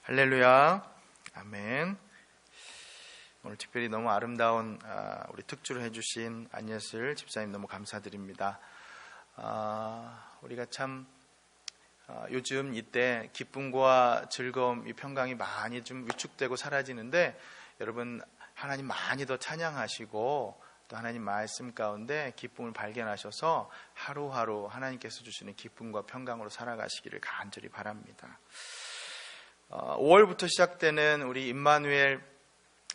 할렐루야, 아멘. 오늘 특별히 너무 아름다운 우리 특주를 해주신 안예슬 집사님 너무 감사드립니다. 우리가 참 요즘 이때 기쁨과 즐거움, 이 평강이 많이 좀 위축되고 사라지는데, 여러분 하나님 많이 더 찬양하시고 또 하나님 말씀 가운데 기쁨을 발견하셔서 하루하루 하나님께서 주시는 기쁨과 평강으로 살아가시기를 간절히 바랍니다. 5월부터 시작되는 우리 임마누엘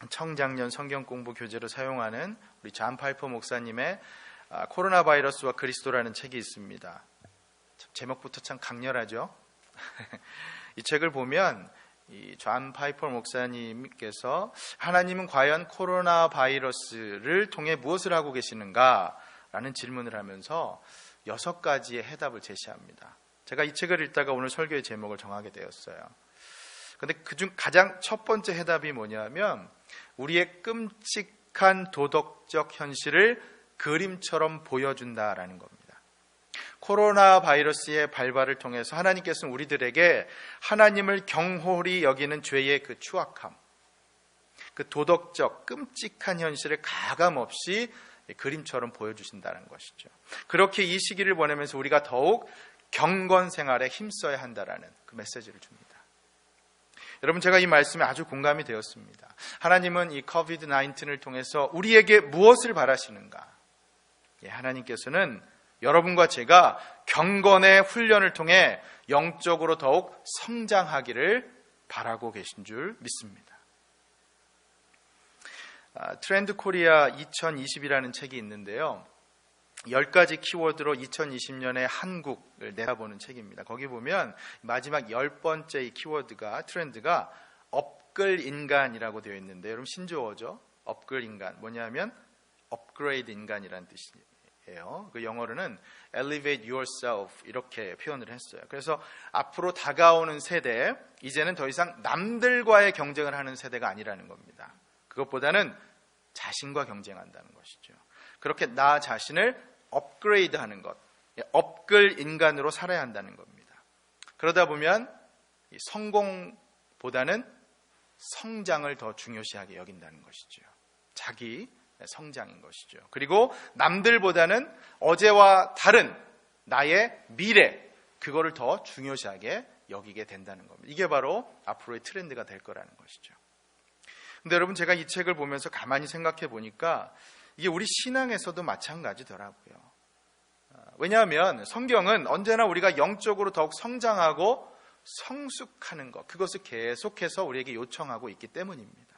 청장년 성경 공부 교재로 사용하는 우리 존 파이퍼 목사님의 코로나 바이러스와 그리스도라는 책이 있습니다. 제목부터 참 강렬하죠. 이 책을 보면 이 존 파이퍼 목사님께서 하나님은 과연 코로나 바이러스를 통해 무엇을 하고 계시는가 라는 질문을 하면서 6가지의 해답을 제시합니다. 제가 이 책을 읽다가 오늘 설교의 제목을 정하게 되었어요. 근데 그중 가장 첫 번째 해답이 뭐냐면, 우리의 끔찍한 도덕적 현실을 그림처럼 보여준다라는 겁니다. 코로나 바이러스의 발발을 통해서 하나님께서는 우리들에게 하나님을 경홀히 여기는 죄의 그 추악함, 그 도덕적 끔찍한 현실을 가감없이 그림처럼 보여주신다는 것이죠. 그렇게 이 시기를 보내면서 우리가 더욱 경건 생활에 힘써야 한다라는 그 메시지를 줍니다. 여러분, 제가 이 말씀에 아주 공감이 되었습니다. 하나님은 이 COVID-19을 통해서 우리에게 무엇을 바라시는가? 하나님께서는 여러분과 제가 경건의 훈련을 통해 영적으로 더욱 성장하기를 바라고 계신 줄 믿습니다. 트렌드 코리아 2020이라는 책이 있는데요, 10가지 키워드로 2020년의 한국을 내다보는 책입니다. 거기 보면 마지막 10번째 이 키워드가, 트렌드가 업글 인간이라고 되어 있는데, 여러분 신조어죠. 업글 인간, 뭐냐면 업그레이드 인간이라는 뜻이에요. 그 영어로는 elevate yourself 이렇게 표현을 했어요. 그래서 앞으로 다가오는 세대, 이제는 더 이상 남들과의 경쟁을 하는 세대가 아니라는 겁니다. 그것보다는 자신과 경쟁한다는 것이죠. 그렇게 나 자신을 업그레이드 하는 것, 업글 인간으로 살아야 한다는 겁니다. 그러다 보면 성공보다는 성장을 더 중요시하게 여긴다는 것이죠. 자기 성장인 것이죠. 그리고 남들보다는 어제와 다른 나의 미래, 그거를 더 중요시하게 여기게 된다는 겁니다. 이게 바로 앞으로의 트렌드가 될 거라는 것이죠. 근데 여러분, 제가 이 책을 보면서 가만히 생각해 보니까 이게 우리 신앙에서도 마찬가지더라고요. 왜냐하면 성경은 언제나 우리가 영적으로 더욱 성장하고 성숙하는 것, 그것을 계속해서 우리에게 요청하고 있기 때문입니다.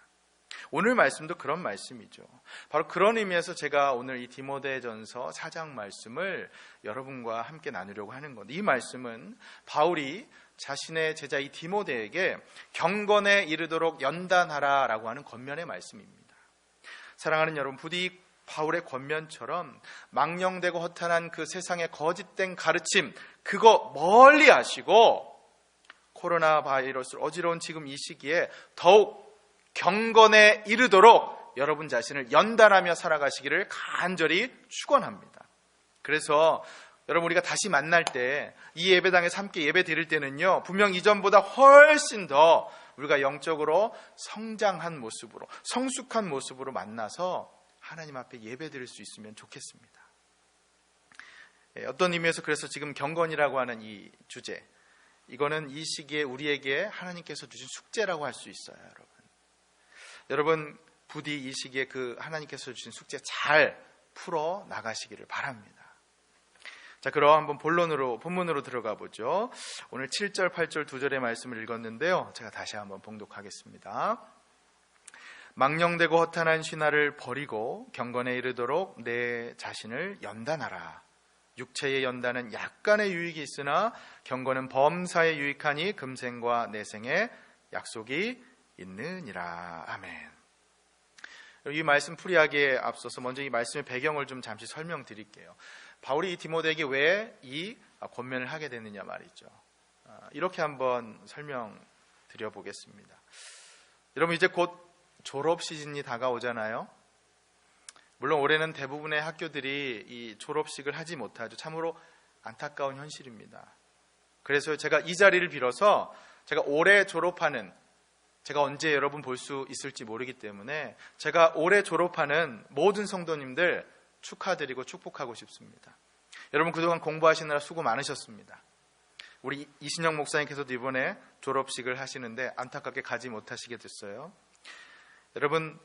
오늘 말씀도 그런 말씀이죠. 바로 그런 의미에서 제가 오늘 이 디모데전서 4장 말씀을 여러분과 함께 나누려고 하는 건데, 이 말씀은 바울이 자신의 제자 이 디모데에게 경건에 이르도록 연단하라라고 하는 권면의 말씀입니다. 사랑하는 여러분, 부디 바울의 권면처럼 망령되고 허탄한 그 세상의 거짓된 가르침, 그거 멀리 하시고 코로나 바이러스 어지러운 지금 이 시기에 더욱 경건에 이르도록 여러분 자신을 연단하며 살아가시기를 간절히 축원합니다. 그래서 여러분, 우리가 다시 만날 때 이 예배당에서 함께 예배 드릴 때는요, 분명 이전보다 훨씬 더 우리가 영적으로 성장한 모습으로, 성숙한 모습으로 만나서 하나님 앞에 예배 드릴 수 있으면 좋겠습니다. 어떤 의미에서 그래서 지금 경건이라고 하는 이 주제, 이거는 이 시기에 우리에게 하나님께서 주신 숙제라고 할 수 있어요. 여러분 부디 이 시기에 그 하나님께서 주신 숙제 잘 풀어 나가시기를 바랍니다. 자, 그럼 한번 본문으로 들어가 보죠. 오늘 7절, 8절 2절의 말씀을 읽었는데요, 제가 다시 한번 봉독하겠습니다. 망령되고 허탄한 신화를 버리고 경건에 이르도록 내 자신을 연단하라. 육체의 연단은 약간의 유익이 있으나 경건은 범사에 유익하니 금생과 내생에 약속이 있느니라. 아멘. 이 말씀 풀이하기에 앞서서 먼저 이 말씀의 배경을 좀 잠시 설명드릴게요. 바울이 이 디모데에게 왜 이 권면을 하게 됐느냐 말이죠. 이렇게 한번 설명드려 보겠습니다. 여러분, 이제 곧 졸업 시즌이 다가오잖아요. 물론 올해는 대부분의 학교들이 이 졸업식을 하지 못하죠. 참으로 안타까운 현실입니다. 그래서 제가 이 자리를 빌어서 제가 올해 졸업하는 제가 언제 여러분 볼 수 있을지 모르기 때문에 제가 올해 졸업하는 모든 성도님들 축하드리고 축복하고 싶습니다. 여러분 그동안 공부하시느라 수고 많으셨습니다. 우리 이신영 목사님께서도 이번에 졸업식을 하시는데 안타깝게 가지 못하시게 됐어요. 여러분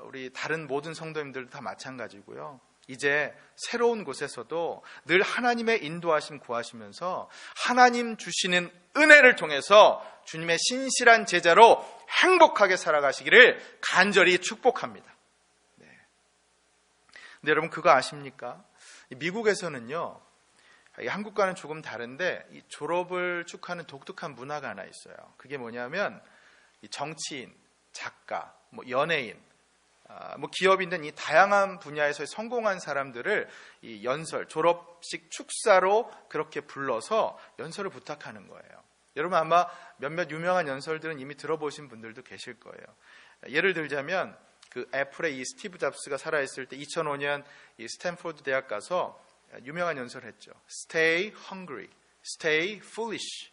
우리 다른 모든 성도님들도 다 마찬가지고요. 이제 새로운 곳에서도 늘 하나님의 인도하심 구하시면서 하나님 주시는 은혜를 통해서 주님의 신실한 제자로 행복하게 살아가시기를 간절히 축복합니다. 네. 근데 여러분 그거 아십니까? 미국에서는요, 한국과는 조금 다른데 이 졸업을 축하하는 독특한 문화가 하나 있어요. 그게 뭐냐면 이 정치인, 작가, 연예인, 기업인들 이 다양한 분야에서 성공한 사람들을 이 연설, 졸업식 축사로 그렇게 불러서 연설을 부탁하는 거예요. 여러분 아마 몇몇 유명한 연설들은 이미 들어보신 분들도 계실 거예요. 예를 들자면 그 애플의 이 스티브 잡스가 살아있을 때 2005년 이 스탠포드 대학 가서 유명한 연설을 했죠. Stay hungry, stay foolish.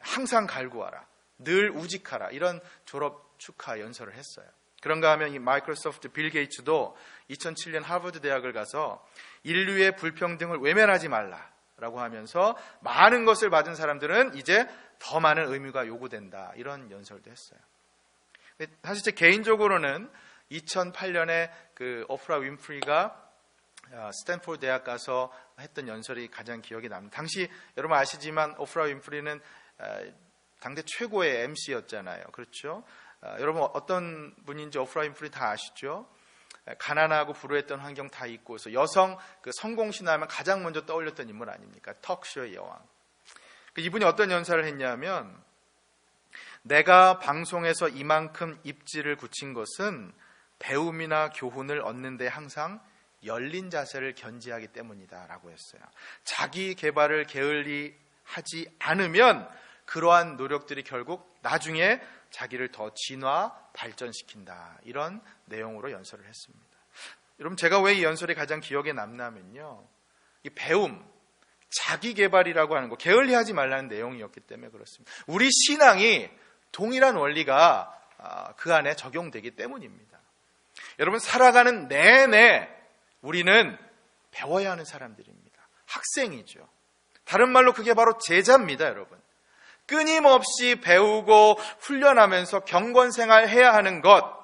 항상 갈구하라, 늘 우직하라. 이런 졸업 축하 연설을 했어요. 그런가 하면 이 마이크로소프트 빌 게이츠도 2007년 하버드 대학을 가서 인류의 불평등을 외면하지 말라라고 하면서 많은 것을 받은 사람들은 이제 더 많은 의무가 요구된다. 이런 연설도 했어요. 사실 제 개인적으로는 2008년에 그 오프라 윈프리가 스탠포드 대학 가서 했던 연설이 가장 기억에 남습니다. 당시 여러분 아시지만 오프라 윈프리는 당대 최고의 MC였잖아요. 그렇죠? 여러분 어떤 분인지 오프라 윈프리 다 아시죠? 가난하고 불우했던 환경 다 잊고서 여성 그 성공신화하면 가장 먼저 떠올렸던 인물 아닙니까? 턱쇼의 여왕. 이분이 어떤 연설을 했냐면, 내가 방송에서 이만큼 입지를 굳힌 것은 배움이나 교훈을 얻는 데 항상 열린 자세를 견지하기 때문이다 라고 했어요. 자기 개발을 게을리하지 않으면 그러한 노력들이 결국 나중에 자기를 더 진화, 발전시킨다. 이런 내용으로 연설을 했습니다. 여러분 제가 왜 이 연설이 가장 기억에 남냐면요, 이 배움, 자기 개발이라고 하는 거 게을리하지 말라는 내용이었기 때문에 그렇습니다. 우리 신앙이 동일한 원리가 그 안에 적용되기 때문입니다. 여러분 살아가는 내내 우리는 배워야 하는 사람들입니다. 학생이죠. 다른 말로 그게 바로 제자입니다, 여러분. 끊임없이 배우고 훈련하면서 경건생활 해야 하는 것,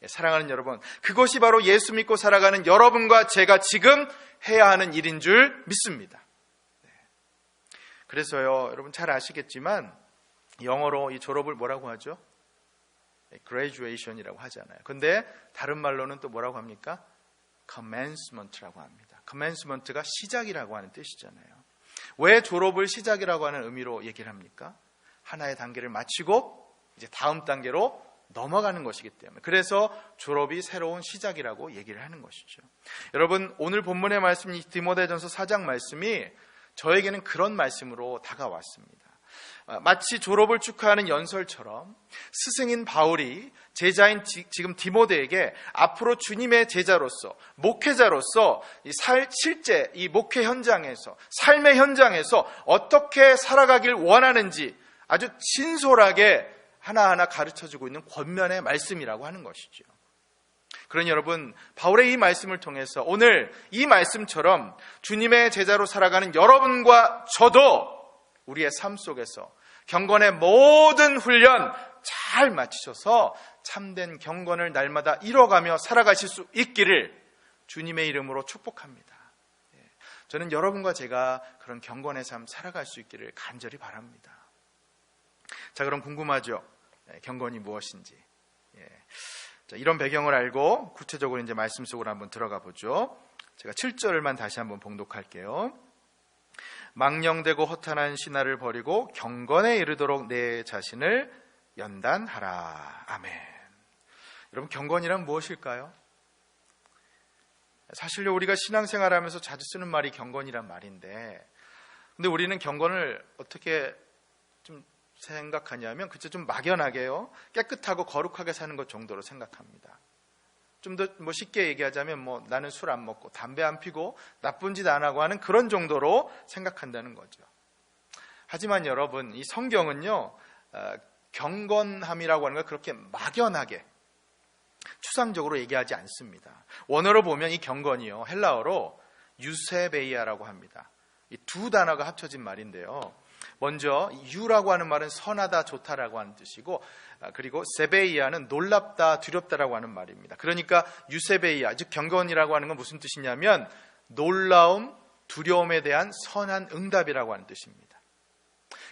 사랑하는 여러분, 그것이 바로 예수 믿고 살아가는 여러분과 제가 지금 해야 하는 일인 줄 믿습니다. 그래서요, 여러분 잘 아시겠지만 영어로 이 졸업을 뭐라고 하죠? graduation이라고 하잖아요. 근데 다른 말로는 또 뭐라고 합니까? commencement라고 합니다. commencement가 시작이라고 하는 뜻이잖아요. 왜 졸업을 시작이라고 하는 의미로 얘기를 합니까? 하나의 단계를 마치고 이제 다음 단계로 넘어가는 것이기 때문에, 그래서 졸업이 새로운 시작이라고 얘기를 하는 것이죠. 여러분 오늘 본문의 말씀, 이 디모데전서 4장 말씀이 저에게는 그런 말씀으로 다가왔습니다. 마치 졸업을 축하하는 연설처럼 스승인 바울이 제자인 지금 디모데에게 앞으로 주님의 제자로서, 목회자로서 실제 이 목회 현장에서, 삶의 현장에서 어떻게 살아가길 원하는지 아주 진솔하게 하나하나 가르쳐주고 있는 권면의 말씀이라고 하는 것이죠. 그러니 여러분, 바울의 이 말씀을 통해서 오늘 이 말씀처럼 주님의 제자로 살아가는 여러분과 저도 우리의 삶 속에서 경건의 모든 훈련 잘 마치셔서 참된 경건을 날마다 이뤄가며 살아가실 수 있기를 주님의 이름으로 축복합니다. 저는 여러분과 제가 그런 경건의 삶 살아갈 수 있기를 간절히 바랍니다. 자, 그럼 궁금하죠? 경건이 무엇인지. 자, 이런 배경을 알고 구체적으로 이제 말씀 속으로 한번 들어가 보죠. 제가 7절만 다시 한번 봉독할게요. 망령되고 허탄한 신화를 버리고 경건에 이르도록 내 자신을 연단하라. 아멘. 여러분, 경건이란 무엇일까요? 사실요, 우리가 신앙생활하면서 자주 쓰는 말이 경건이란 말인데, 근데 우리는 경건을 어떻게 좀 생각하냐면 그저 좀 막연하게요, 깨끗하고 거룩하게 사는 것 정도로 생각합니다. 좀 더 쉽게 얘기하자면 나는 술 안 먹고 담배 안 피고 나쁜 짓 안 하고 하는 그런 정도로 생각한다는 거죠. 하지만 여러분, 이 성경은요, 경건함이라고 하는 걸 그렇게 막연하게 추상적으로 얘기하지 않습니다. 원어로 보면 이 경건이요, 헬라어로 유세베이아라고 합니다. 이 두 단어가 합쳐진 말인데요. 먼저 유라고 하는 말은 선하다, 좋다라고 하는 뜻이고, 그리고 세베이아는 놀랍다, 두렵다라고 하는 말입니다. 그러니까 유세베이아, 즉 경건이라고 하는 건 무슨 뜻이냐면 놀라움, 두려움에 대한 선한 응답이라고 하는 뜻입니다.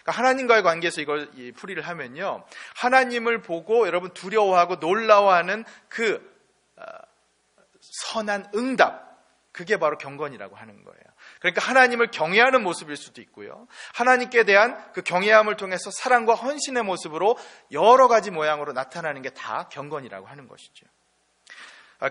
그러니까 하나님과의 관계에서 이걸 풀이를 하면요, 하나님을 보고 여러분 두려워하고 놀라워하는 그 선한 응답, 그게 바로 경건이라고 하는 거예요. 그러니까 하나님을 경외하는 모습일 수도 있고요, 하나님께 대한 그 경외함을 통해서 사랑과 헌신의 모습으로 여러 가지 모양으로 나타나는 게 다 경건이라고 하는 것이죠.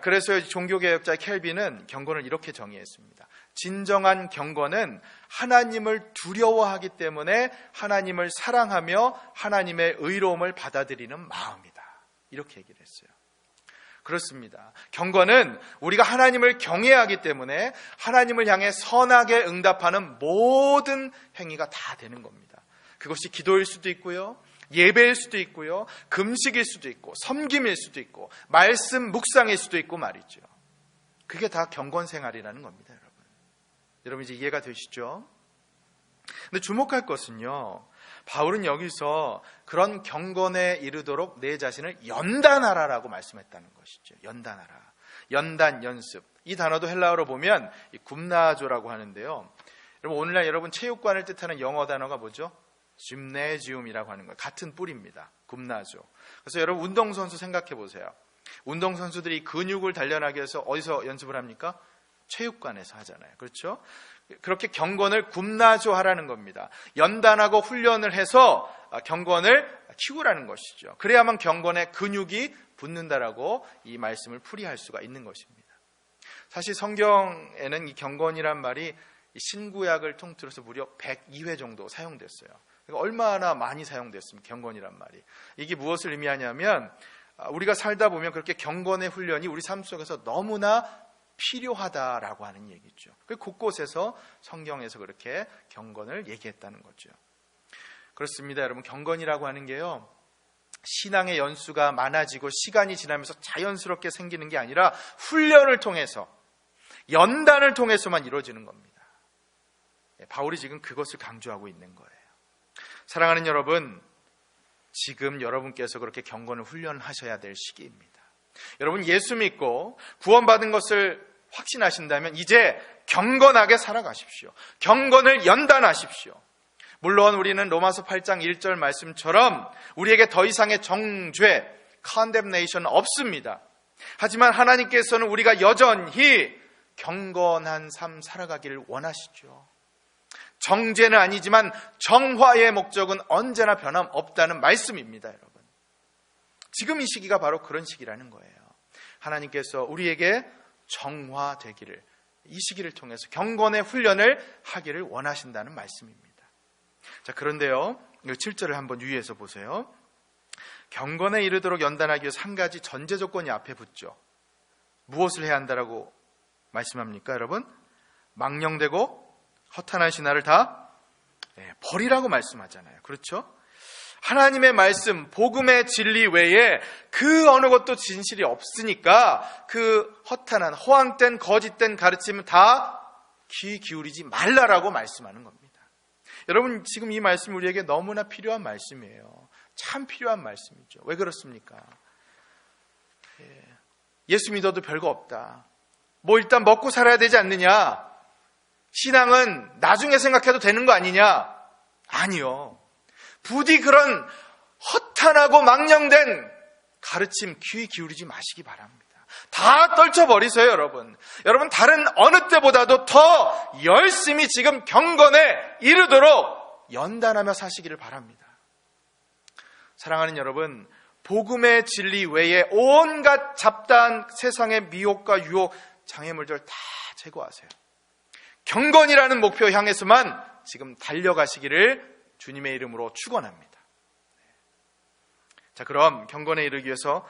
그래서 종교개혁자 켈빈은 경건을 이렇게 정의했습니다. 진정한 경건은 하나님을 두려워하기 때문에 하나님을 사랑하며 하나님의 의로움을 받아들이는 마음이다, 이렇게 얘기를 했어요. 그렇습니다. 경건은 우리가 하나님을 경외하기 때문에 하나님을 향해 선하게 응답하는 모든 행위가 다 되는 겁니다. 그것이 기도일 수도 있고요, 예배일 수도 있고요, 금식일 수도 있고, 섬김일 수도 있고, 말씀 묵상일 수도 있고 말이죠. 그게 다 경건 생활이라는 겁니다, 여러분. 여러분 이제 이해가 되시죠? 근데 주목할 것은요, 바울은 여기서 그런 경건에 이르도록 내 자신을 연단하라라고 말씀했다는 것이죠. 연단하라. 연단, 연습. 이 단어도 헬라어로 보면 굼나조라고 하는데요. 여러분 오늘날 여러분 체육관을 뜻하는 영어 단어가 뭐죠? 짐네지움이라고 하는 거예요. 같은 뿌리입니다. 굼나조. 그래서 여러분 운동선수 생각해 보세요. 운동선수들이 근육을 단련하기 위해서 어디서 연습을 합니까? 체육관에서 하잖아요. 그렇죠? 그렇게 경건을 굼나조 하라는 겁니다. 연단하고 훈련을 해서 경건을 키우라는 것이죠. 그래야만 경건의 근육이 붙는다라고 이 말씀을 풀이할 수가 있는 것입니다. 사실 성경에는 이 경건이란 말이 신구약을 통틀어서 무려 102회 정도 사용됐어요. 그러니까 얼마나 많이 사용됐습니까? 경건이란 말이. 이게 무엇을 의미하냐면 우리가 살다 보면 그렇게 경건의 훈련이 우리 삶 속에서 너무나 필요하다라고 하는 얘기죠. 그 곳곳에서 성경에서 그렇게 경건을 얘기했다는 거죠. 그렇습니다, 여러분. 경건이라고 하는 게요, 신앙의 연수가 많아지고 시간이 지나면서 자연스럽게 생기는 게 아니라 훈련을 통해서, 연단을 통해서만 이루어지는 겁니다. 바울이 지금 그것을 강조하고 있는 거예요. 사랑하는 여러분, 지금 여러분께서 그렇게 경건을 훈련하셔야 될 시기입니다. 여러분 예수 믿고 구원받은 것을 확신하신다면 이제 경건하게 살아가십시오. 경건을 연단하십시오. 물론 우리는 로마서 8장 1절 말씀처럼 우리에게 더 이상의 정죄, condemnation 없습니다. 하지만 하나님께서는 우리가 여전히 경건한 삶 살아가기를 원하시죠. 정죄는 아니지만 정화의 목적은 언제나 변함없다는 말씀입니다, 여러분. 지금 이 시기가 바로 그런 시기라는 거예요. 하나님께서 우리에게 정화되기를, 이 시기를 통해서 경건의 훈련을 하기를 원하신다는 말씀입니다. 자, 그런데요, 7절을 한번 유의해서 보세요. 경건에 이르도록 연단하기 위해서 한 가지 전제 조건이 앞에 붙죠. 무엇을 해야 한다라고 말씀합니까, 여러분? 망령되고 허탄한 신화를 다 버리라고 말씀하잖아요. 그렇죠? 하나님의 말씀, 복음의 진리 외에 그 어느 것도 진실이 없으니까 그 허탄한, 허황된, 거짓된 가르침은 다 귀 기울이지 말라라고 말씀하는 겁니다. 여러분 지금 이 말씀이 우리에게 너무나 필요한 말씀이에요. 참 필요한 말씀이죠. 왜 그렇습니까? 예수 믿어도 별거 없다. 뭐 일단 먹고 살아야 되지 않느냐? 신앙은 나중에 생각해도 되는 거 아니냐? 아니요. 부디 그런 허탄하고 망령된 가르침 귀 기울이지 마시기 바랍니다. 다 떨쳐버리세요, 여러분. 여러분 다른 어느 때보다도 더 열심히 지금 경건에 이르도록 연단하며 사시기를 바랍니다. 사랑하는 여러분, 복음의 진리 외에 온갖 잡다한 세상의 미혹과 유혹, 장애물들 다 제거하세요. 경건이라는 목표 향해서만 지금 달려가시기를 주님의 이름으로 축원합니다. 자, 그럼 경건에 이르기 위해서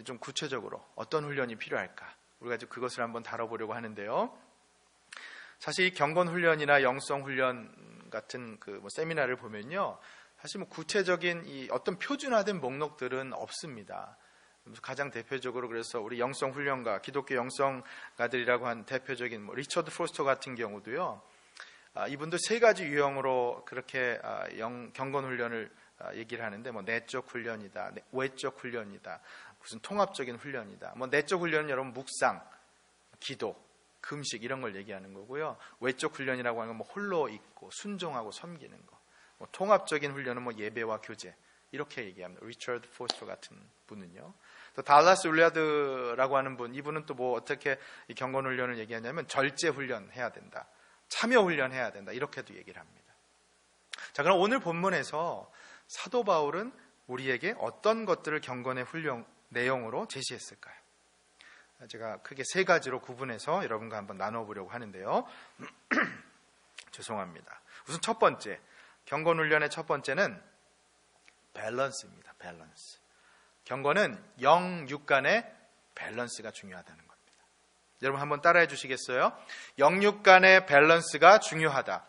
좀 구체적으로 어떤 훈련이 필요할까? 우리가 좀 그것을 한번 다뤄보려고 하는데요. 사실 이 경건 훈련이나 영성 훈련 같은 세미나를 보면요, 사실 뭐 구체적인 이 어떤 표준화된 목록들은 없습니다. 가장 대표적으로 그래서 우리 영성 훈련가, 기독교 영성가들이라고 한 대표적인 뭐 리처드 포스터 같은 경우도요. 이분도 세 가지 유형으로 그렇게 경건 훈련을 얘기를 하는데, 뭐 내적 훈련이다, 외적 훈련이다, 무슨 통합적인 훈련이다. 뭐 내적 훈련은 여러분 묵상, 기도, 금식 이런 걸 얘기하는 거고요. 외적 훈련이라고 하는 건 뭐 홀로 있고 순종하고 섬기는 거. 뭐 통합적인 훈련은 뭐 예배와 교제 이렇게 얘기합니다. 리처드 포스터 같은 분은요. 또 달라스 윌리아드라고 하는 분, 이분은 또 뭐 어떻게 이 경건 훈련을 얘기하냐면 절제 훈련 해야 된다, 참여 훈련 해야 된다, 이렇게도 얘기를 합니다. 자, 그럼 오늘 본문에서 사도 바울은 우리에게 어떤 것들을 경건의 훈련 내용으로 제시했을까요? 제가 크게 세 가지로 구분해서 여러분과 한번 나눠보려고 하는데요. 죄송합니다. 우선 첫 번째, 경건 훈련의 첫 번째는 밸런스입니다. 밸런스. 경건은 영, 육 간의 밸런스가 중요하다는 겁니다. 여러분 한번 따라해 주시겠어요? 영, 육 간의 밸런스가 중요하다.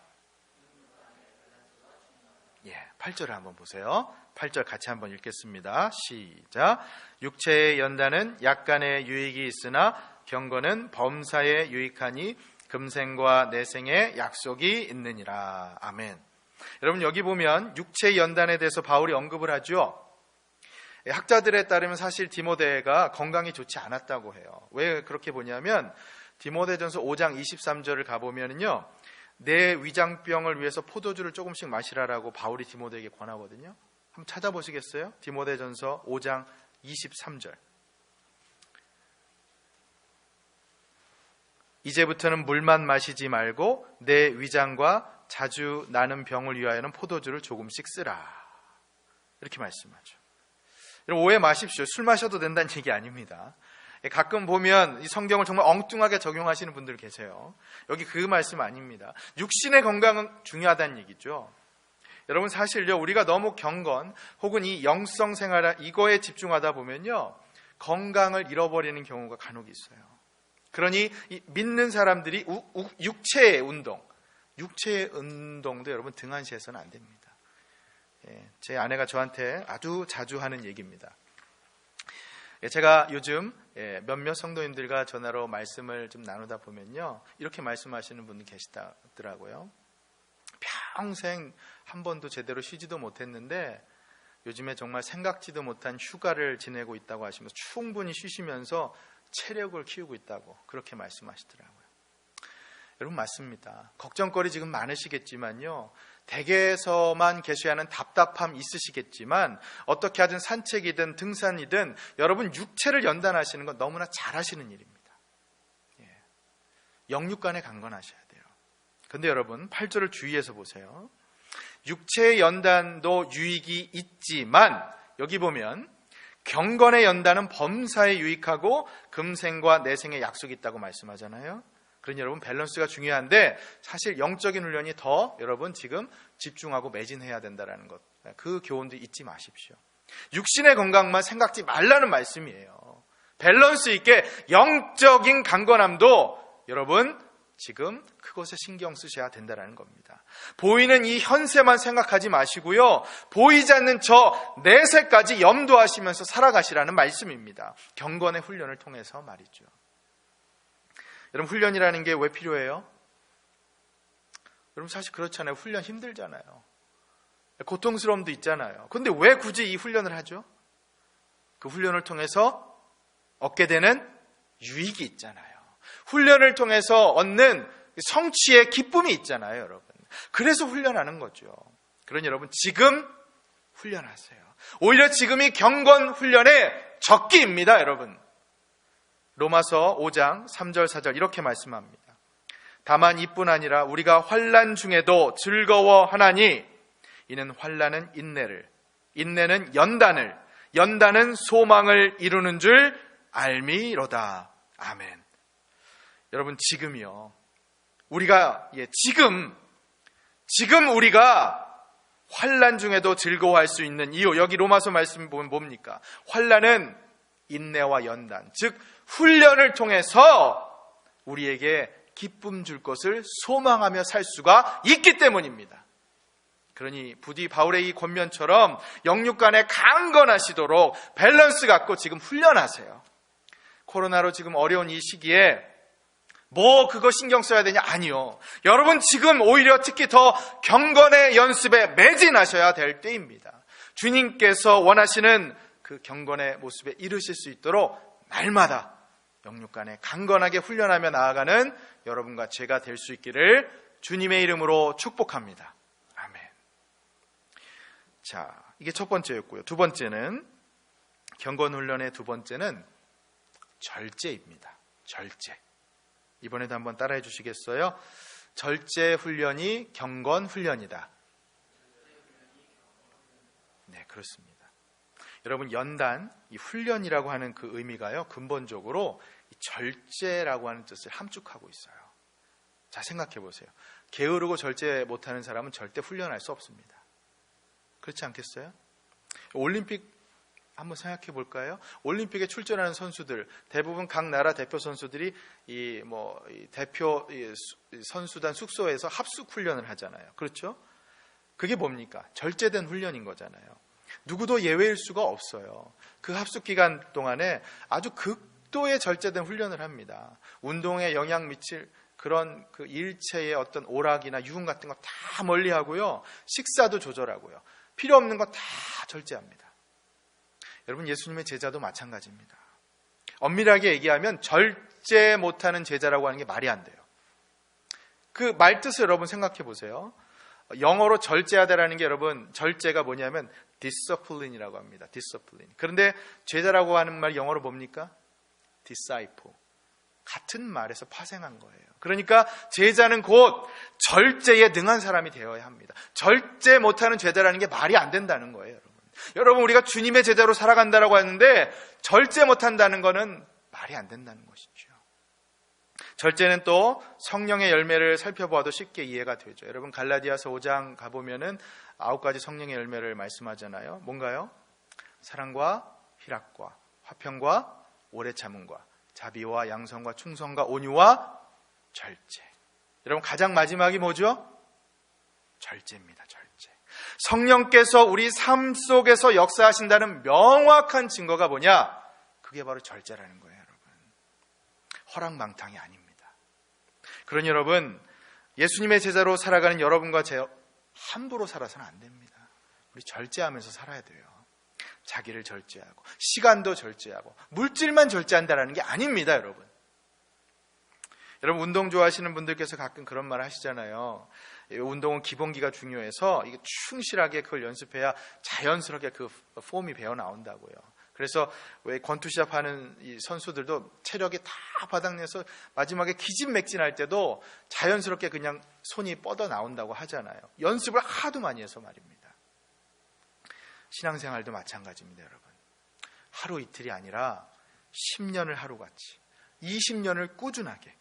8절을 한번 보세요. 8절 같이 한번 읽겠습니다. 시작. 육체의 연단은 약간의 유익이 있으나 경건은 범사에 유익하니 금생과 내생의 약속이 있느니라. 아멘. 여러분 여기 보면 육체의 연단에 대해서 바울이 언급을 하죠. 학자들에 따르면 사실 디모데가 건강이 좋지 않았다고 해요. 왜 그렇게 보냐면 디모데전서 5장 23절을 가보면요, 내 위장병을 위해서 포도주를 조금씩 마시라라고 바울이 디모데에게 권하거든요. 한번 찾아보시겠어요? 디모데전서 5장 23절. 이제부터는 물만 마시지 말고 내 위장과 자주 나는 병을 위하여는 포도주를 조금씩 쓰라. 이렇게 말씀하죠. 여러분 오해 마십시오. 술 마셔도 된다는 얘기 아닙니다. 가끔 보면 이 성경을 정말 엉뚱하게 적용하시는 분들 계세요. 여기 그 말씀 아닙니다. 육신의 건강은 중요하다는 얘기죠. 여러분 사실요, 우리가 너무 경건 혹은 이 영성 생활 이거에 집중하다 보면요, 건강을 잃어버리는 경우가 간혹 있어요. 그러니 이 믿는 사람들이 육체의 운동도 여러분 등한시해서는 안 됩니다. 제 아내가 저한테 아주 자주 하는 얘기입니다. 제가 요즘 몇몇 성도님들과 전화로 말씀을 좀 나누다 보면요, 이렇게 말씀하시는 분이 계시더라고요. 평생 한 번도 제대로 쉬지도 못했는데 요즘에 정말 생각지도 못한 휴가를 지내고 있다고 하시면서 충분히 쉬시면서 체력을 키우고 있다고 그렇게 말씀하시더라고요. 여러분 맞습니다. 걱정거리 지금 많으시겠지만요, 댁에서만 계셔야 하는 답답함 있으시겠지만 어떻게 하든 산책이든 등산이든 여러분 육체를 연단하시는 건 너무나 잘하시는 일입니다. 영육간에 강건하셔야 돼요. 그런데 여러분 8절을 주의해서 보세요. 육체의 연단도 유익이 있지만 여기 보면 경건의 연단은 범사에 유익하고 금생과 내생의 약속이 있다고 말씀하잖아요. 그러니 여러분 밸런스가 중요한데 사실 영적인 훈련이 더 여러분 지금 집중하고 매진해야 된다는 것, 그 교훈도 잊지 마십시오. 육신의 건강만 생각지 말라는 말씀이에요. 밸런스 있게 영적인 강건함도 여러분 지금 그것에 신경 쓰셔야 된다는 겁니다. 보이는 이 현세만 생각하지 마시고요, 보이지 않는 저 내세까지 염두하시면서 살아가시라는 말씀입니다. 경건의 훈련을 통해서 말이죠. 여러분 훈련이라는 게 왜 필요해요? 여러분 사실 그렇잖아요. 훈련 힘들잖아요. 고통스러움도 있잖아요. 그런데 왜 굳이 이 훈련을 하죠? 그 훈련을 통해서 얻게 되는 유익이 있잖아요. 훈련을 통해서 얻는 성취의 기쁨이 있잖아요, 여러분. 그래서 훈련하는 거죠. 그러니 여러분 지금 훈련하세요. 오히려 지금이 경건 훈련의 적기입니다, 여러분. 로마서 5장 3절 4절 이렇게 말씀합니다. 다만 이뿐 아니라 우리가 환난 중에도 즐거워하나니 이는 환난은 인내를, 인내는 연단을, 연단은 소망을 이루는 줄 알미로다. 아멘. 여러분 지금이요, 우리가 지금 우리가 환난 중에도 즐거워할 수 있는 이유, 여기 로마서 말씀 보면 뭡니까? 환난은 인내와 연단, 즉 훈련을 통해서 우리에게 기쁨 줄 것을 소망하며 살 수가 있기 때문입니다. 그러니 부디 바울의 이 권면처럼 영육 간에 강건하시도록 밸런스 갖고 지금 훈련하세요. 코로나로 지금 어려운 이 시기에 뭐 그거 신경 써야 되냐? 아니요. 여러분 지금 오히려 특히 더 경건의 연습에 매진하셔야 될 때입니다. 주님께서 원하시는 그 경건의 모습에 이르실 수 있도록 날마다 영육 간에 강건하게 훈련하며 나아가는 여러분과 제가 될 수 있기를 주님의 이름으로 축복합니다. 아멘. 자, 이게 첫 번째였고요. 두 번째는, 경건 훈련의 두 번째는 절제입니다. 절제. 이번에도 한번 따라해 주시겠어요? 절제 훈련이 경건 훈련이다. 네, 그렇습니다. 여러분, 연단, 이 훈련이라고 하는 그 의미가요, 근본적으로 이 절제라고 하는 뜻을 함축하고 있어요. 자, 생각해 보세요. 게으르고 절제 못하는 사람은 절대 훈련할 수 없습니다. 그렇지 않겠어요? 올림픽 한번 생각해 볼까요? 올림픽에 출전하는 선수들, 대부분 각 나라 대표 선수들이 이 대표 선수단 숙소에서 합숙 훈련을 하잖아요. 그렇죠? 그게 뭡니까? 절제된 훈련인 거잖아요. 누구도 예외일 수가 없어요. 그 합숙 기간 동안에 아주 극도의 절제된 훈련을 합니다. 운동에 영향 미칠 그런 그 일체의 어떤 오락이나 유흥 같은 거 다 멀리 하고요. 식사도 조절하고요. 필요 없는 거 다 절제합니다. 여러분, 예수님의 제자도 마찬가지입니다. 엄밀하게 얘기하면 절제 못하는 제자라고 하는 게 말이 안 돼요. 그 말뜻을 여러분 생각해 보세요. 영어로 절제하다라는 게, 여러분, 절제가 뭐냐면 discipline이라고 합니다. discipline. 그런데 제자라고 하는 말이 영어로 뭡니까? disciple. 같은 말에서 파생한 거예요. 그러니까 제자는 곧 절제에 능한 사람이 되어야 합니다. 절제 못하는 제자라는 게 말이 안 된다는 거예요, 여러분. 여러분, 우리가 주님의 제자로 살아간다라고 하는데 절제 못한다는 것은 말이 안 된다는 것이죠. 절제는 또 성령의 열매를 살펴보아도 쉽게 이해가 되죠. 여러분, 갈라디아서 5장 가보면은 9가지 성령의 열매를 말씀하잖아요. 뭔가요? 사랑과 희락과 화평과 오래 참음과 자비와 양선과 충성과 온유와 절제. 여러분, 가장 마지막이 뭐죠? 절제입니다. 절제. 성령께서 우리 삶 속에서 역사하신다는 명확한 증거가 뭐냐? 그게 바로 절제라는 거예요, 여러분. 허랑방탕이 아닙니다. 그러니 여러분, 예수님의 제자로 살아가는 여러분과 제 함부로 살아서는 안 됩니다. 우리 절제하면서 살아야 돼요. 자기를 절제하고 시간도 절제하고 물질만 절제한다는 게 아닙니다, 여러분. 여러분, 운동 좋아하시는 분들께서 가끔 그런 말 하시잖아요. 운동은 기본기가 중요해서 이게 충실하게 그걸 연습해야 자연스럽게 그 폼이 배어 나온다고요. 그래서 왜 권투시합 하는 이 선수들도 체력이 다 바닥내서 마지막에 기진맥진할 때도 자연스럽게 그냥 손이 뻗어 나온다고 하잖아요. 연습을 하도 많이 해서 말입니다. 신앙생활도 마찬가지입니다, 여러분. 하루 이틀이 아니라 10년을 하루같이 20년을 꾸준하게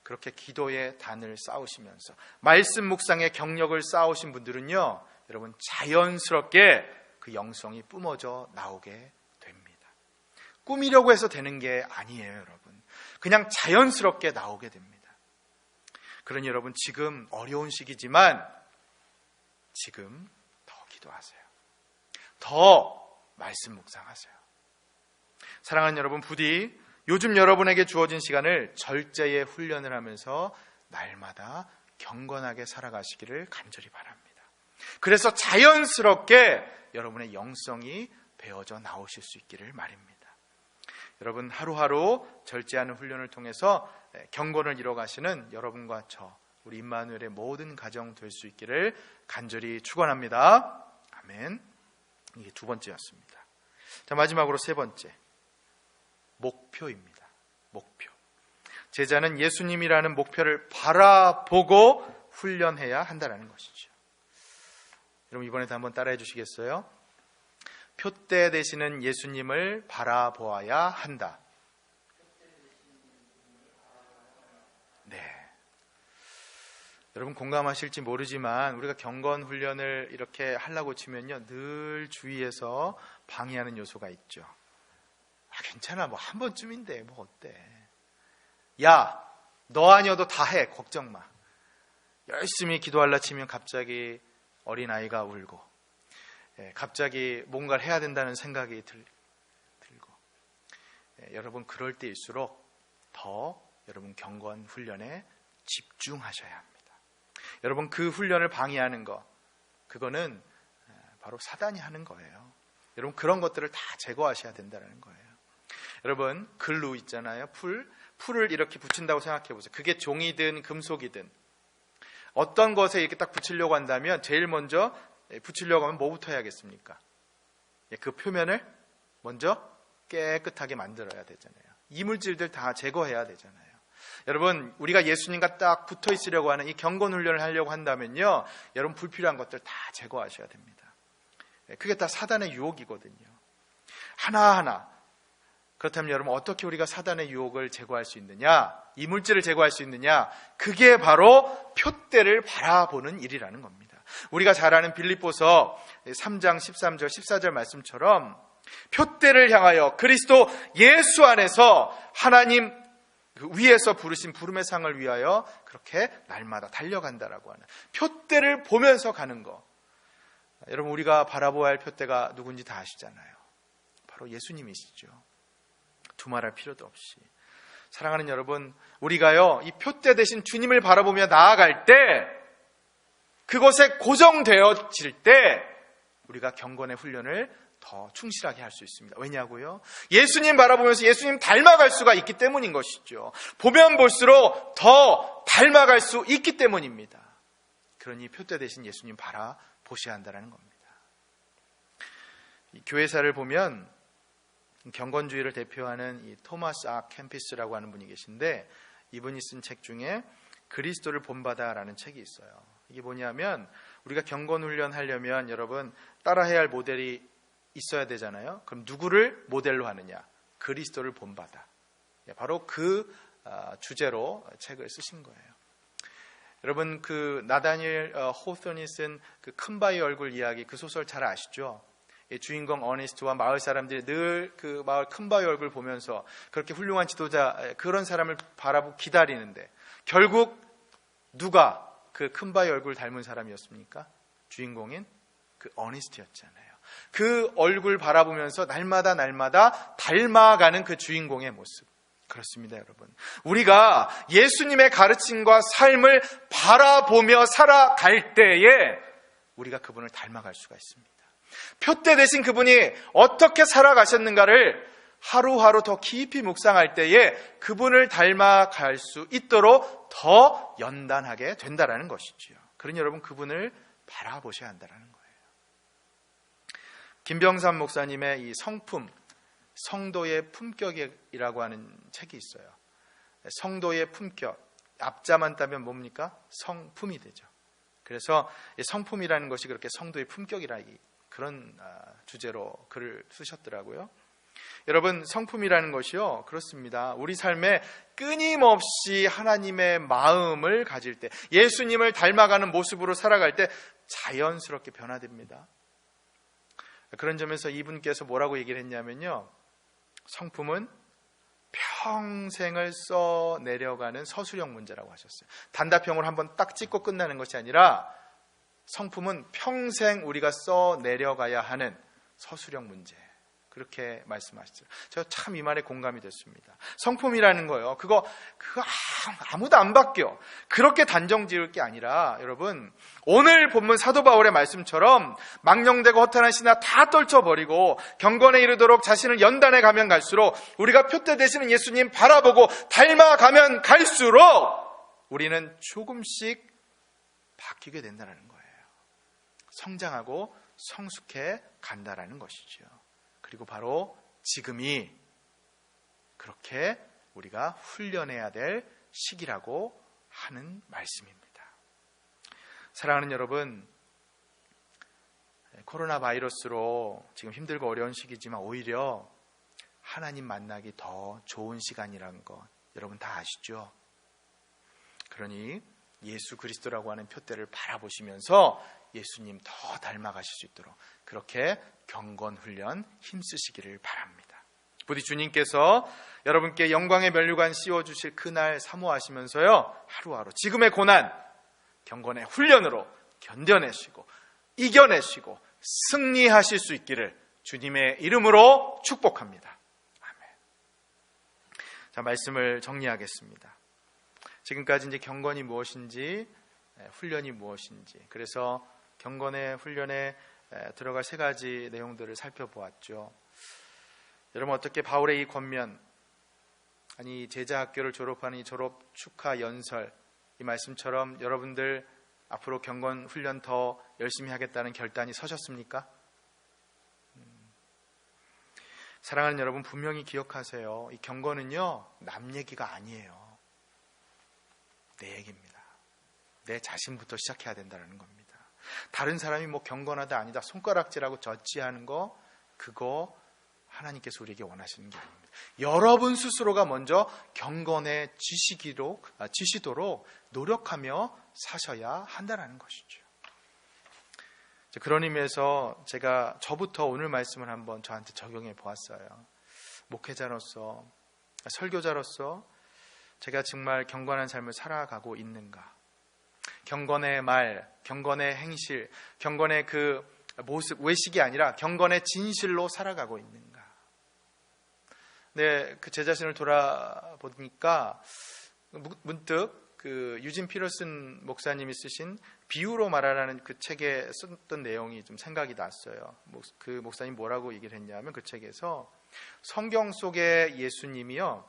그렇게 기도의 단을 쌓으시면서 말씀 묵상의 경력을 쌓으신 분들은요, 여러분, 자연스럽게 그 영성이 뿜어져 나오게 됩니다. 꾸미려고 해서 되는 게 아니에요, 여러분. 그냥 자연스럽게 나오게 됩니다. 그러니 여러분, 지금 어려운 시기지만 지금 더 기도하세요. 더 말씀 묵상하세요. 사랑하는 여러분, 부디 요즘 여러분에게 주어진 시간을 절제의 훈련을 하면서 날마다 경건하게 살아가시기를 간절히 바랍니다. 그래서 자연스럽게 여러분의 영성이 배어져 나오실 수 있기를 말입니다. 여러분, 하루하루 절제하는 훈련을 통해서 경건을 이뤄가시는 여러분과 저, 우리 임마누엘의 모든 가정 될 수 있기를 간절히 축원합니다. 아멘. 이게 두 번째였습니다. 자, 마지막으로 세 번째. 목표입니다. 목표. 제자는 예수님이라는 목표를 바라보고 훈련해야 한다는 것이죠. 여러분, 이번에도 한번 따라해 주시겠어요? 표대 되시는 예수님을 바라보아야 한다. 네. 여러분, 공감하실지 모르지만 우리가 경건 훈련을 이렇게 하려고 치면요, 늘 주위에서 방해하는 요소가 있죠. 괜찮아, 뭐 한 번쯤인데 뭐 어때? 야, 너 아니어도 다 해, 걱정 마. 열심히 기도하려 치면 갑자기 어린아이가 울고, 갑자기 뭔가를 해야 된다는 생각이 들고, 여러분 그럴 때일수록 더 여러분 경건 훈련에 집중하셔야 합니다. 여러분 그 훈련을 방해하는 거, 그거는 바로 사단이 하는 거예요. 여러분 그런 것들을 다 제거하셔야 된다는 거예요. 여러분 글루 있잖아요. 풀을 이렇게 붙인다고 생각해 보세요. 그게 종이든 금속이든 어떤 것에 이렇게 딱 붙이려고 한다면 제일 먼저 붙이려고 하면 뭐부터 해야겠습니까? 그 표면을 먼저 깨끗하게 만들어야 되잖아요. 이물질들 다 제거해야 되잖아요. 여러분 우리가 예수님과 딱 붙어 있으려고 하는 이 경건 훈련을 하려고 한다면요, 여러분 불필요한 것들 다 제거하셔야 됩니다. 그게 다 사단의 유혹이거든요. 하나하나. 그렇다면 여러분 어떻게 우리가 사단의 유혹을 제거할 수 있느냐, 이물질을 제거할 수 있느냐, 그게 바로 표대를 바라보는 일이라는 겁니다. 우리가 잘 아는 빌립보서 3장 13절 14절 말씀처럼 표대를 향하여 그리스도 예수 안에서 하나님 위에서 부르신 부름의 상을 위하여 그렇게 날마다 달려간다라고 하는 표대를 보면서 가는 거. 여러분 우리가 바라보아야 할 표대가 누군지 다 아시잖아요. 바로 예수님이시죠. 두말할 필요도 없이. 사랑하는 여러분, 우리가요 이 표대 대신 주님을 바라보며 나아갈 때, 그것에 고정되어질 때 우리가 경건의 훈련을 더 충실하게 할 수 있습니다. 왜냐고요? 예수님 바라보면서 예수님 닮아갈 수가 있기 때문인 것이죠. 보면 볼수록 더 닮아갈 수 있기 때문입니다. 그러니 표대 대신 예수님 바라보셔야 한다는 겁니다. 이 교회사를 보면 경건주의를 대표하는 이 토마스 아 캠피스라고 하는 분이 계신데, 이분이 쓴 책 중에 그리스도를 본받아라는 책이 있어요. 이게 뭐냐면 우리가 경건 훈련 하려면 여러분 따라해야 할 모델이 있어야 되잖아요. 그럼 누구를 모델로 하느냐? 그리스도를 본받아. 바로 그 주제로 책을 쓰신 거예요. 여러분 그 나다니엘 호선이 쓴 그 큰바위 얼굴 이야기, 그 소설 잘 아시죠? 주인공 어니스트와 마을 사람들이 늘 그 마을 큰바위 얼굴 보면서 그렇게 훌륭한 지도자, 그런 사람을 바라보고 기다리는데 결국 누가 그 큰바위 얼굴 닮은 사람이었습니까? 주인공인 그 어니스트였잖아요. 그 얼굴 바라보면서 날마다 닮아가는 그 주인공의 모습. 그렇습니다, 여러분. 우리가 예수님의 가르침과 삶을 바라보며 살아갈 때에 우리가 그분을 닮아갈 수가 있습니다. 표대 대신 그분이 어떻게 살아가셨는가를 하루하루 더 깊이 묵상할 때에 그분을 닮아갈 수 있도록 더 연단하게 된다라는 것이지요. 그러니 여러분 그분을 바라보셔야 한다는 거예요. 김병삼 목사님의 이 성품, 성도의 품격이라고 하는 책이 있어요. 성도의 품격, 앞자만 따면 뭡니까? 성품이 되죠. 그래서 성품이라는 것이 그렇게 성도의 품격이라 그런 주제로 글을 쓰셨더라고요. 여러분 성품이라는 것이요, 그렇습니다. 우리 삶에 끊임없이 하나님의 마음을 가질 때, 예수님을 닮아가는 모습으로 살아갈 때 자연스럽게 변화됩니다. 그런 점에서 이분께서 뭐라고 얘기를 했냐면요, 성품은 평생을 써내려가는 서술형 문제라고 하셨어요. 단답형으로 한번 딱 찍고 끝나는 것이 아니라 성품은 평생 우리가 써내려가야 하는 서술형 문제, 그렇게 말씀하시죠. 제가 참 이 말에 공감이 됐습니다. 성품이라는 거요, 그거 아무도 안 바뀌어. 그렇게 단정 지을 게 아니라 여러분 오늘 본문 사도 바울의 말씀처럼 망령되고 허탄한 신화 다 떨쳐버리고 경건에 이르도록 자신을 연단해 가면 갈수록, 우리가 표대 되시는 예수님 바라보고 닮아가면 갈수록 우리는 조금씩 바뀌게 된다는 거예요. 성장하고 성숙해 간다라는 것이죠. 그리고 바로 지금이 그렇게 우리가 훈련해야 될 시기라고 하는 말씀입니다. 사랑하는 여러분, 코로나 바이러스로 지금 힘들고 어려운 시기지만 오히려 하나님 만나기 더 좋은 시간이라는 것 여러분 다 아시죠? 그러니 예수 그리스도라고 하는 표대를 바라보시면서 예수님 더 닮아가실 수 있도록 그렇게 경건 훈련 힘쓰시기를 바랍니다. 부디 주님께서 여러분께 영광의 면류관 씌워주실 그날 사모하시면서요, 하루하루 지금의 고난 경건의 훈련으로 견뎌내시고 이겨내시고 승리하실 수 있기를 주님의 이름으로 축복합니다. 아멘. 자, 말씀을 정리하겠습니다. 지금까지 이제 경건이 무엇인지, 훈련이 무엇인지, 그래서 경건의 훈련에 들어갈 세 가지 내용들을 살펴보았죠. 여러분, 어떻게 바울의 이 권면, 아니 제자 학교를 졸업하는 이 졸업 축하 연설, 이 말씀처럼 여러분들 앞으로 경건 훈련 더 열심히 하겠다는 결단이 서셨습니까? 사랑하는 여러분, 분명히 기억하세요. 이 경건은요, 남 얘기가 아니에요. 내 얘기입니다. 내 자신부터 시작해야 된다는 겁니다. 다른 사람이 뭐 경건하다 아니다 손가락질하고 저지하는 거, 그거 하나님께서 우리에게 원하시는 게 아닙니다. 여러분 스스로가 먼저 경건에 지시도록 노력하며 사셔야 한다는 것이죠. 그런 의미에서 제가 저부터 오늘 말씀을 한번 저한테 적용해 보았어요. 목회자로서, 설교자로서 제가 정말 경건한 삶을 살아가고 있는가? 경건의 말, 경건의 행실, 경건의 그 모습, 외식이 아니라 경건의 진실로 살아가고 있는가? 네, 그 제 자신을 돌아보니까 문득 그 유진 피터슨 목사님이 쓰신 비유로 말하라는 그 책에 썼던 내용이 좀 생각이 났어요. 그 목사님 뭐라고 얘기를 했냐면, 그 책에서 성경 속의 예수님이요,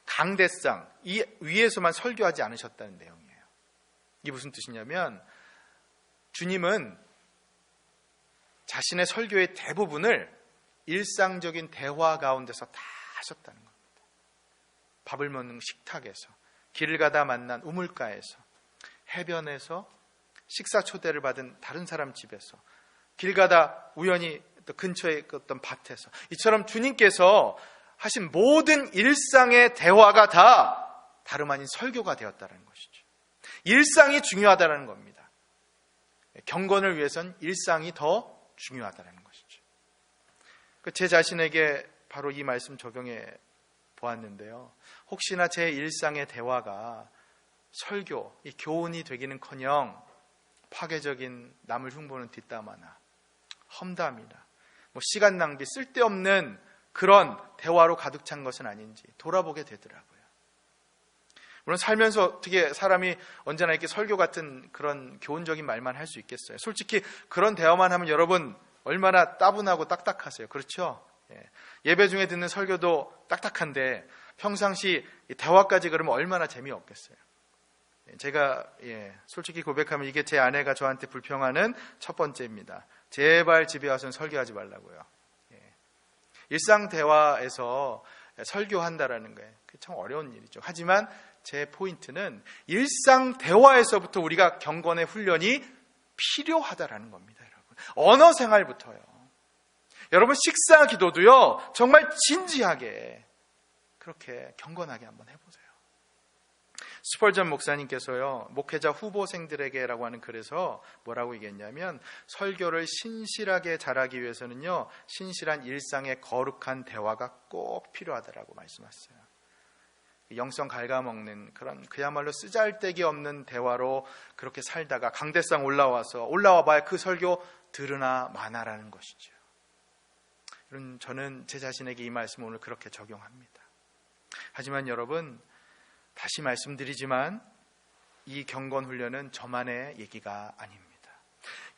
강대상 이 위에서만 설교하지 않으셨다는 내용이에요. 이게 무슨 뜻이냐면, 주님은 자신의 설교의 대부분을 일상적인 대화 가운데서 다 하셨다는 겁니다. 밥을 먹는 식탁에서, 길을 가다 만난 우물가에서, 해변에서, 식사 초대를 받은 다른 사람 집에서, 길 가다 우연히 또 근처에 어떤 밭에서, 이처럼 주님께서 하신 모든 일상의 대화가 다 다름 아닌 설교가 되었다는 것이죠. 일상이 중요하다는 겁니다. 경건을 위해선 일상이 더 중요하다는 것이죠. 제 자신에게 바로 이 말씀 적용해 보았는데요. 혹시나 제 일상의 대화가 설교, 이 교훈이 되기는커녕 파괴적인 남을 흉보는 뒷담화나 험담이나 시간 낭비, 쓸데없는 그런 대화로 가득 찬 것은 아닌지 돌아보게 되더라고요. 물론 살면서 어떻게 사람이 언제나 이렇게 설교 같은 그런 교훈적인 말만 할 수 있겠어요? 솔직히 그런 대화만 하면 여러분 얼마나 따분하고 딱딱하세요. 그렇죠? 예배 중에 듣는 설교도 딱딱한데 평상시 대화까지 그러면 얼마나 재미없겠어요. 제가 솔직히 고백하면 이게 제 아내가 저한테 불평하는 첫 번째입니다. 제발 집에 와서는 설교하지 말라고요. 일상 대화에서 설교한다라는 거예요. 참 어려운 일이죠. 하지만 제 포인트는 일상 대화에서부터 우리가 경건의 훈련이 필요하다라는 겁니다. 여러분, 언어 생활부터요. 여러분, 식사 기도도요, 정말 진지하게 그렇게 경건하게 한번 해보세요. 스펄전 목사님께서요, 목회자 후보생들에게라고 하는 글에서 뭐라고 얘기했냐면, 설교를 신실하게 잘하기 위해서는요, 신실한 일상의 거룩한 대화가 꼭 필요하다라고 말씀하셨어요. 영성 갉아먹는 그런 그야말로 쓰잘데기 없는 대화로 그렇게 살다가 강대상 올라와 봐야 그 설교 들으나 마나라는 것이죠. 저는 제 자신에게 이 말씀을 오늘 그렇게 적용합니다. 하지만 여러분, 다시 말씀드리지만 이 경건 훈련은 저만의 얘기가 아닙니다.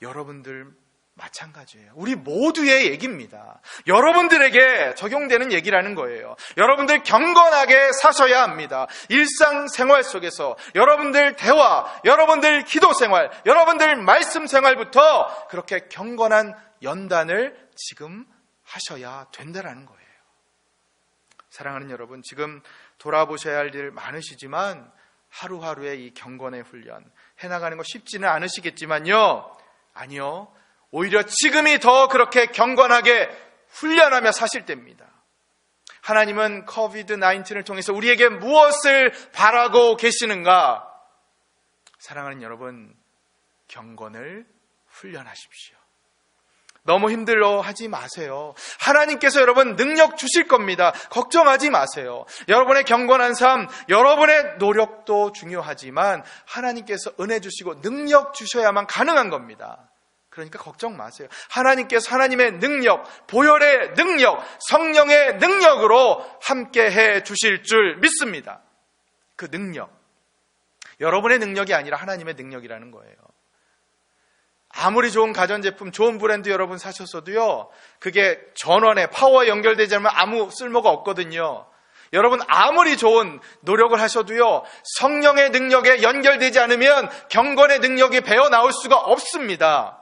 여러분들 마찬가지예요. 우리 모두의 얘기입니다. 여러분들에게 적용되는 얘기라는 거예요. 여러분들 경건하게 사셔야 합니다. 일상생활 속에서 여러분들 대화, 여러분들 기도생활, 여러분들 말씀생활부터 그렇게 경건한 연단을 지금 하셔야 된다는 거예요. 사랑하는 여러분, 지금 돌아보셔야 할 일 많으시지만 하루하루의 이 경건의 훈련 해나가는 거 쉽지는 않으시겠지만요, 아니요, 오히려 지금이 더 그렇게 경건하게 훈련하며 사실 때입니다. 하나님은 코비드-19을 통해서 우리에게 무엇을 바라고 계시는가? 사랑하는 여러분, 경건을 훈련하십시오. 너무 힘들어 하지 마세요. 하나님께서 여러분 능력 주실 겁니다. 걱정하지 마세요. 여러분의 경건한 삶, 여러분의 노력도 중요하지만 하나님께서 은혜 주시고 능력 주셔야만 가능한 겁니다. 그러니까 걱정 마세요. 하나님께서 하나님의 능력, 보혈의 능력, 성령의 능력으로 함께 해 주실 줄 믿습니다. 그 능력, 여러분의 능력이 아니라 하나님의 능력이라는 거예요. 아무리 좋은 가전제품, 좋은 브랜드 여러분 사셨어도요, 그게 전원에 파워에 연결되지 않으면 아무 쓸모가 없거든요. 여러분 아무리 좋은 노력을 하셔도요, 성령의 능력에 연결되지 않으면 경건의 능력이 배어나올 수가 없습니다.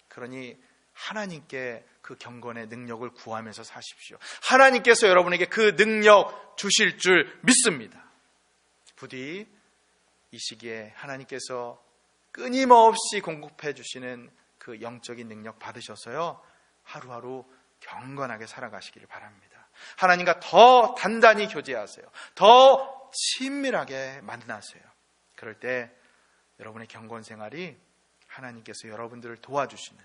그러니 하나님께 그 경건의 능력을 구하면서 사십시오. 하나님께서 여러분에게 그 능력 주실 줄 믿습니다. 부디 이 시기에 하나님께서 끊임없이 공급해 주시는 그 영적인 능력 받으셔서요, 하루하루 경건하게 살아가시기를 바랍니다. 하나님과 더 단단히 교제하세요. 더 친밀하게 만나세요. 그럴 때 여러분의 경건 생활이 하나님께서 여러분들을 도와주시는,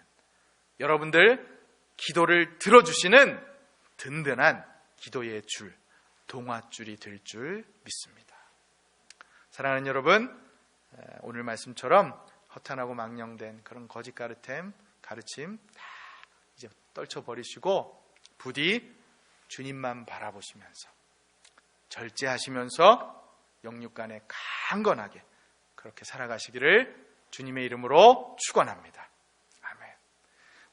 여러분들 기도를 들어주시는 든든한 기도의 줄, 동아줄이 될 줄 믿습니다. 사랑하는 여러분, 오늘 말씀처럼 허탄하고 망령된 그런 거짓 가르침 다 이제 떨쳐버리시고 부디 주님만 바라보시면서 절제하시면서 영육간에 강건하게 그렇게 살아가시기를 주님의 이름으로 축원합니다. 아멘.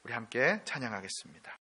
우리 함께 찬양하겠습니다.